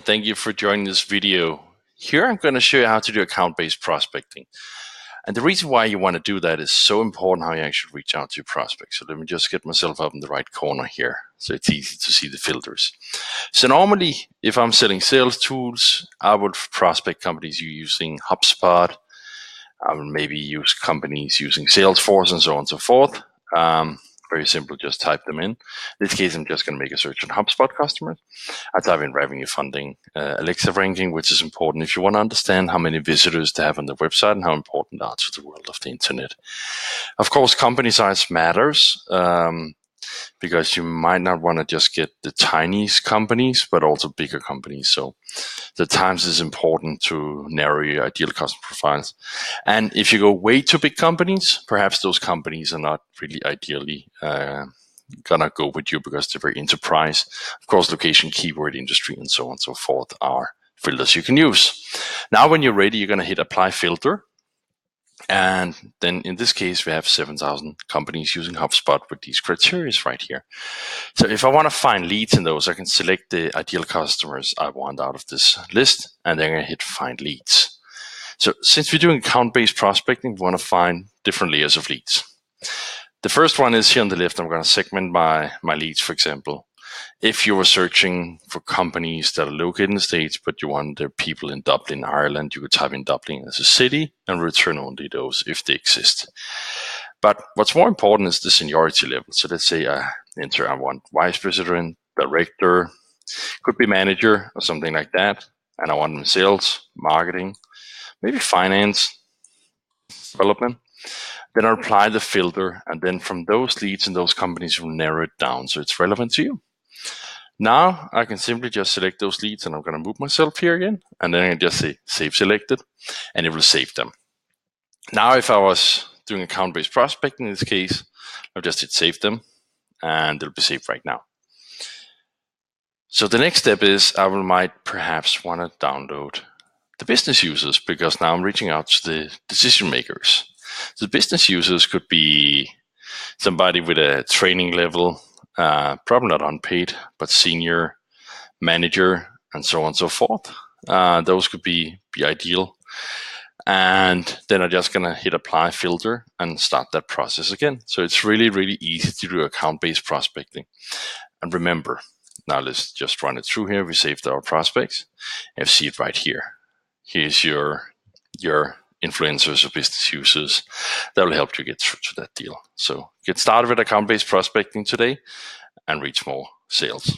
thank you for joining this video. Here I'm going to show you how to do account-based prospecting. And the reason why you want to do that is so important how you actually reach out to your prospects. So let me just get myself up in the right corner here so it's easy to see the filters. So normally, if I'm selling Salestools, I would prospect companies using HubSpot. I would maybe use companies using Salesforce and so on and so forth. Very simple, just type them in. In this case, I'm just going to make a search on HubSpot customers. I type in revenue funding, Alexa ranking, which is important if you want to understand how many visitors they have on the website and how important they are to the world of the internet. Of course, company size matters because you might not want to just get the tiniest companies, but also bigger companies. So the times is important to narrow your ideal customer profiles. And if you go way too big companies, perhaps those companies are not really ideally gonna go with you because they're very enterprise. Of course, location, keyword, industry, and so on and so forth are filters you can use. Now, when you're ready, you're gonna hit apply filter. And then in this case, we have 7,000 companies using HubSpot with these criteria right here. So if I want to find leads in those, I can select the ideal customers I want out of this list, and then I hit find leads. So since we're doing account-based prospecting, we want to find different layers of leads. The first one is here on the left. I'm going to segment my leads, for example. If you were searching for companies that are located in the States, but you want their people in Dublin, Ireland, you could type in Dublin as a city and return only those if they exist. But what's more important is the seniority level. So let's say I want vice president, director, could be manager or something like that. And I want them in sales, marketing, maybe finance, development. Then I'll apply the filter. And then from those leads and those companies, we'll narrow it down so it's relevant to you. Now I can simply just select those leads, and I'm going to move myself here again. And then I just say save selected, and it will save them. Now, if I was doing account-based prospecting in this case, I'll just hit save them, and they'll be saved right now. So the next step is I might perhaps want to download the business users, because now I'm reaching out to the decision makers. The business users could be somebody with a training level, probably not unpaid, but senior, manager, and so on and so forth. Those could be ideal. And then I'm just going to hit apply filter and start that process again. So it's really, really easy to do account-based prospecting. And remember, now let's just run it through here. We saved our prospects and see it right here. Here's your influencers or business users that will help you get through to that deal. So get started with account-based prospecting today and reach more sales.